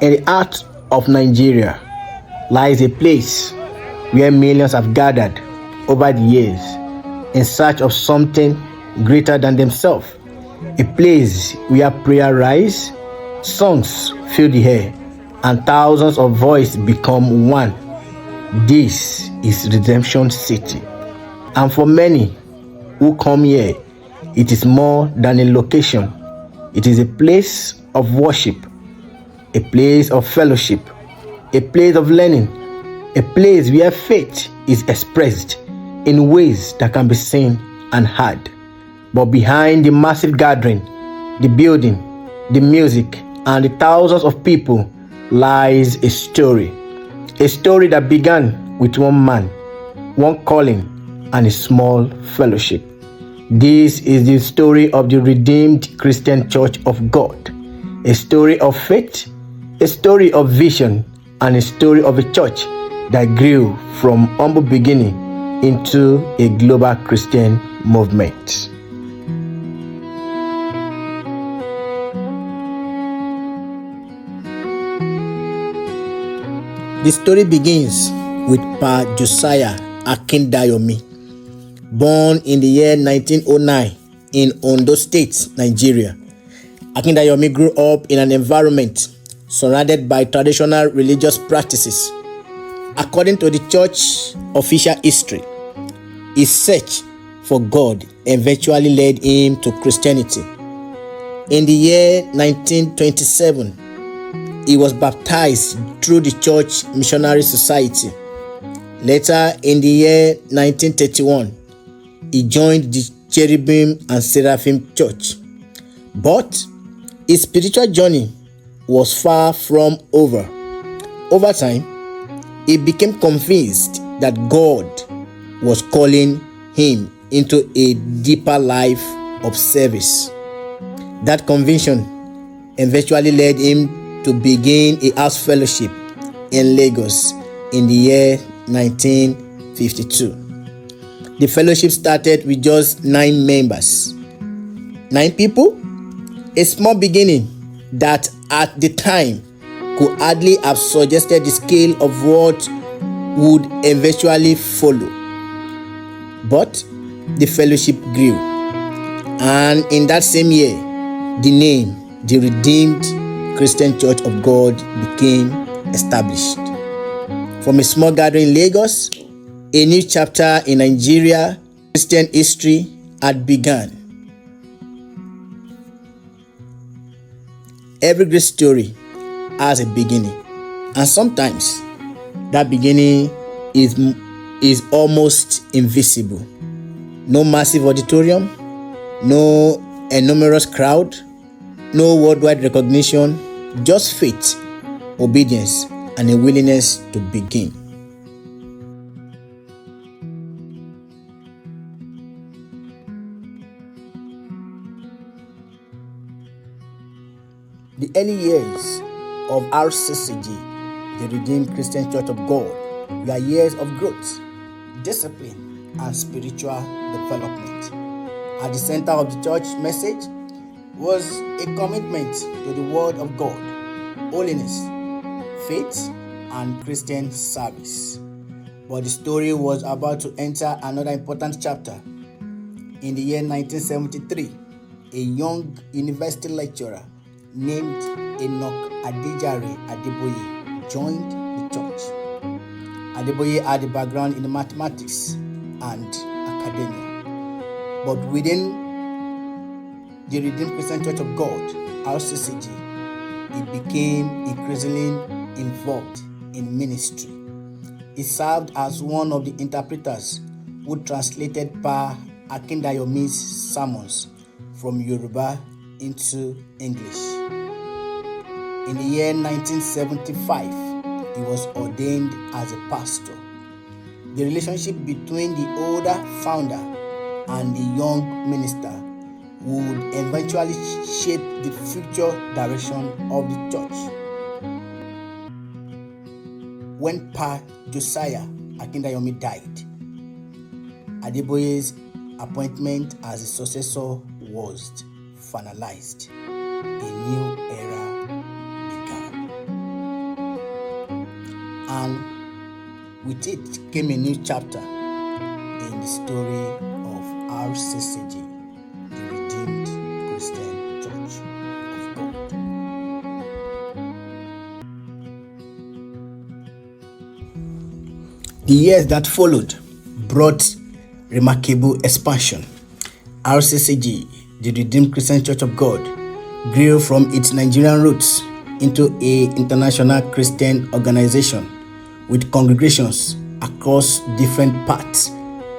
In the heart of Nigeria lies a place where millions have gathered over the years in search of something greater than themselves. A place where prayer rise, songs fill the air, and thousands of voices become one. This is Redemption City. And for many who come here, it is more than a location. It is a place of worship, a place of fellowship, a place of learning, a place where faith is expressed in ways that can be seen and heard. But behind the massive gathering, the building, the music, and the thousands of people lies a story. A story that began with one man, one calling, and a small fellowship. This is the story of the Redeemed Christian Church of God. A story of faith, a story of vision, and a story of a church that grew from humble beginning into a global Christian movement. The story begins with Pa Josiah Akindayomi, born in the year 1909 in Ondo State, Nigeria. Akindayomi grew up in an environment surrounded by traditional religious practices. According to the church official history, his search for God eventually led him to Christianity. In the year 1927, he was baptized through the Church Missionary Society. Later, in the year 1931, he joined the Cherubim and Seraphim Church. But his spiritual journey was far from over. Over time, he became convinced that God was calling him into a deeper life of service. That conviction eventually led him to begin a house fellowship in Lagos in the year 1952. The fellowship started with just 9 members. 9 people? A small beginning that at the time could hardly have suggested the scale of what would eventually follow. But the fellowship grew. And in that same year, the name, the Redeemed Christian Church of God, became established. From a small gathering in Lagos, a new chapter in Nigeria Christian history had begun. Every great story has a beginning, and sometimes that beginning is almost invisible. No massive auditorium, no enormous crowd, no worldwide recognition, just faith, obedience, and a willingness to begin. The early years of RCCG, the Redeemed Christian Church of God, were years of growth, discipline, and spiritual development. At the center of the church message was a commitment to the Word of God, holiness, faith, and Christian service. But the story was about to enter another important chapter. In the year 1973, a young university lecturer named Enoch Adejare Adeboye joined the church. Adeboye had a background in mathematics and academia, but within the Redeemed Christian Church of God, RCCG, he became increasingly involved in ministry. He served as one of the interpreters who translated Pa Akindayomi's sermons from Yoruba into English. In the year 1975, he was ordained as a pastor. The relationship between the older founder and the young minister would eventually shape the future direction of the church. When Pa Josiah Akindayomi died, Adeboye's appointment as his successor was finalized. A new era began. And with it came a new chapter in the story of RCCG, the Redeemed Christian Church of God. The years that followed brought remarkable expansion. RCCG, the Redeemed Christian Church of God, grew from its Nigerian roots into an international Christian organization with congregations across different parts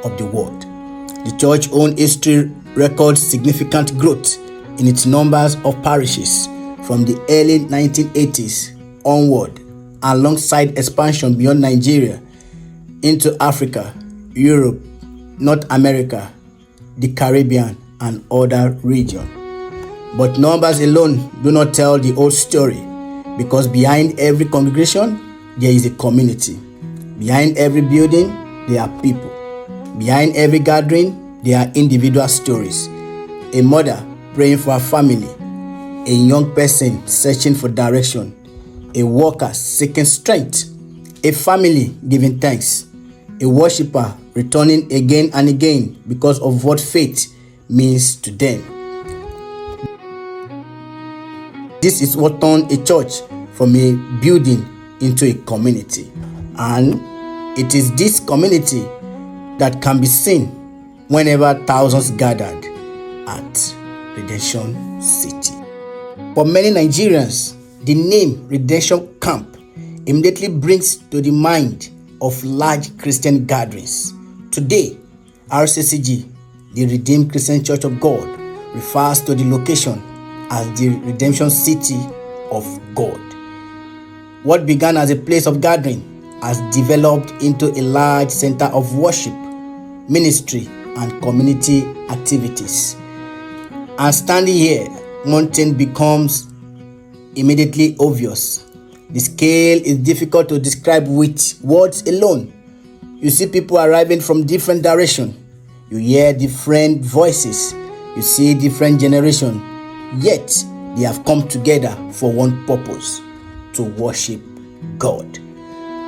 of the world. The church's own history records significant growth in its numbers of parishes from the early 1980s onward, alongside expansion beyond Nigeria into Africa, Europe, North America, the Caribbean, and other regions. But numbers alone do not tell the whole story, because behind every congregation, there is a community. Behind every building, there are people. Behind every gathering, there are individual stories. A mother praying for her family, a young person searching for direction, a worker seeking strength, a family giving thanks, a worshiper returning again and again because of what faith means to them. This is what turned a church from a building into a community. And it is this community that can be seen whenever thousands gathered at Redemption City. For many Nigerians, the name Redemption Camp immediately brings to the mind of large Christian gatherings. Today, RCCG, the Redeemed Christian Church of God, refers to the location as the Redemption City of God. What began as a place of gathering has developed into a large center of worship, ministry, and community activities. And standing here, one thing becomes immediately obvious. The scale is difficult to describe with words alone. You see people arriving from different directions. You hear different voices. You see different generations. Yet, they have come together for one purpose: to worship God.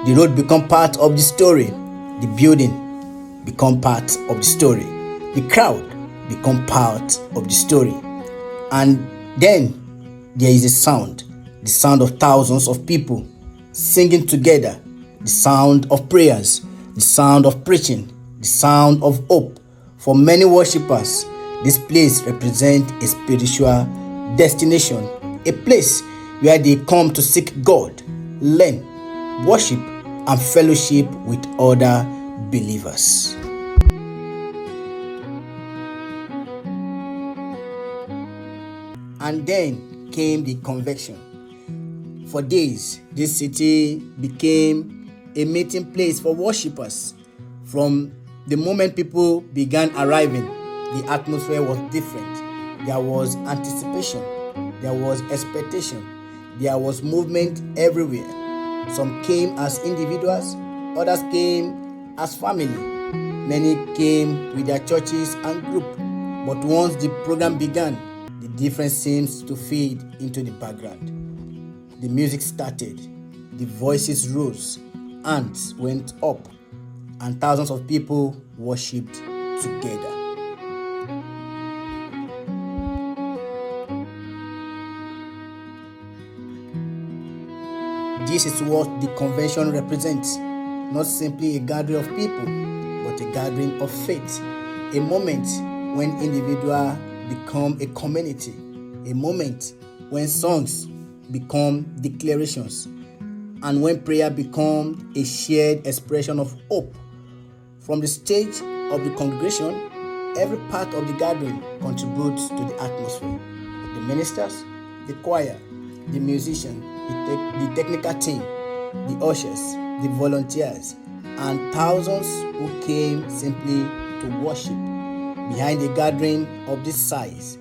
The road become part of the story. The building become part of the story. The crowd become part of the story. And then there is a sound, the sound of thousands of people singing together, the sound of prayers, the sound of preaching, the sound of hope. For many worshippers, this place represents a spiritual destination, a place where they come to seek God, learn, worship, and fellowship with other believers. And then came the convention. For days, this city became a meeting place for worshippers. From the moment people began arriving, the atmosphere was different. There was anticipation, there was expectation, there was movement everywhere. Some came as individuals, others came as family. Many came with their churches and group. But once the program began, the difference seems to fade into the background. The music started, the voices rose, hands went up, and thousands of people worshipped together. This is what the convention represents, not simply a gathering of people, but a gathering of faith, a moment when individuals become a community, a moment when songs become declarations, and when prayer becomes a shared expression of hope. From the stage of the congregation, every part of the gathering contributes to the atmosphere. The ministers, the choir, the musician, the technical team, the ushers, the volunteers, and thousands who came simply to worship. Behind a gathering of this size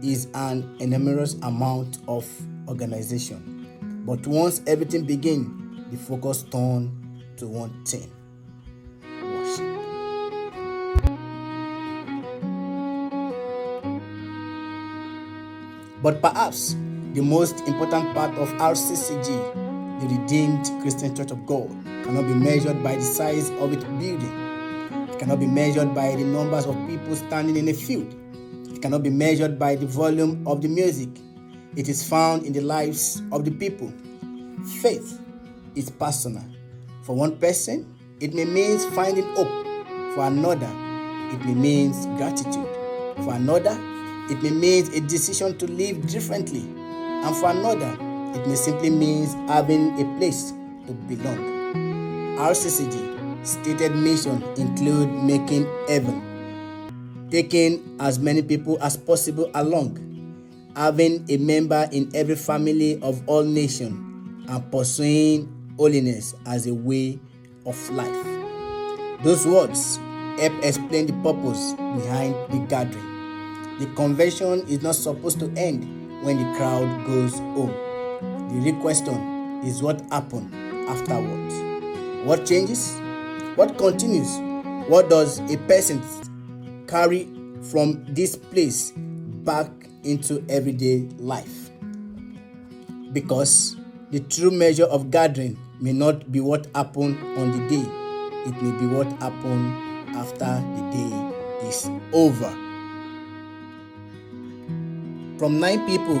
is an enormous amount of organization. But once everything begins, the focus turns to one thing: worship. But perhaps the most important part of RCCG, the Redeemed Christian Church of God, cannot be measured by the size of its building. It cannot be measured by the numbers of people standing in a field. It cannot be measured by the volume of the music. It is found in the lives of the people. Faith is personal. For one person, it may mean finding hope. For another, it may mean gratitude. For another, it may mean a decision to live differently. And for another, it may simply mean having a place to belong. RCCG stated mission include making heaven, taking as many people as possible along, having a member in every family of all nations, and pursuing holiness as a way of life. Those words help explain the purpose behind the gathering. The convention is not supposed to end when the crowd goes home. The real question is what happened afterwards. What changes? What continues? What does a person carry from this place back into everyday life? Because the true measure of gathering may not be what happened on the day. It may be what happened after the day is over. From 9 people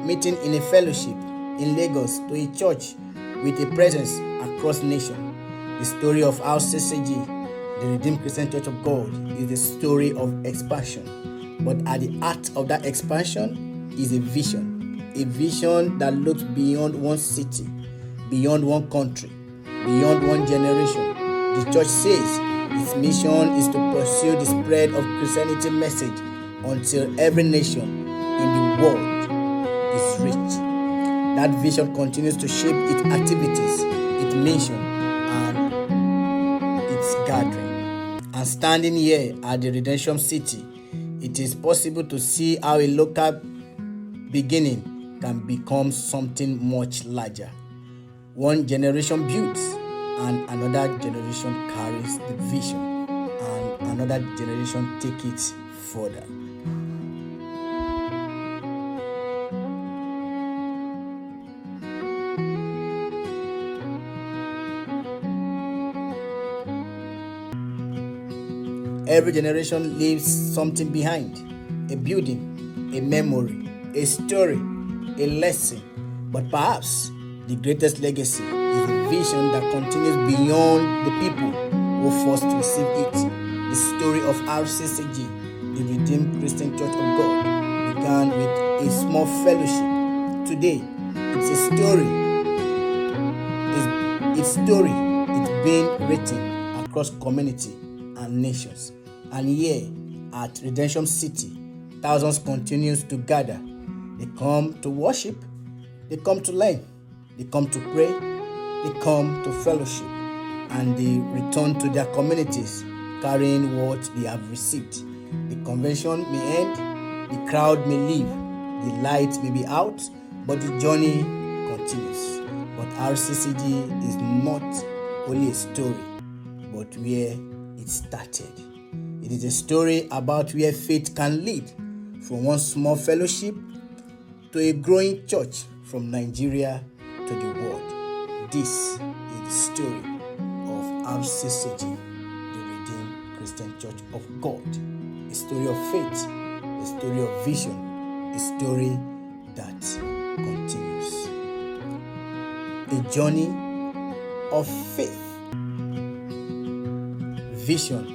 meeting in a fellowship in Lagos to a church with a presence across nations, the story of RCCG, the Redeemed Christian Church of God, is the story of expansion. But at the heart of that expansion is a vision that looks beyond one city, beyond one country, beyond one generation. The church says its mission is to pursue the spread of Christianity message until every nation in the world is reached. That vision continues to shape its activities, its mission, and its gathering. And standing here at the Redemption City, it is possible to see how a local beginning can become something much larger. One generation builds, and another generation carries the vision, and another generation takes it further. Every generation leaves something behind: a building, a memory, a story, a lesson. But perhaps the greatest legacy is a vision that continues beyond the people who first received it. The story of RCCG, the Redeemed Christian Church of God, began with a small fellowship. Today, it's a story. Its story is being written across community and nations. And here at Redemption City, thousands continue to gather. They come to worship, they come to learn, they come to pray, they come to fellowship, and they return to their communities carrying what they have received. The convention may end, the crowd may leave, the light may be out, but the journey continues. But RCCG is not only a story, but where it started. It is a story about where faith can lead from one small fellowship to a growing church, from Nigeria to the world. This is the story of RCCG, the Redeemed Christian Church of God. A story of faith, a story of vision, a story that continues. A journey of faith, vision,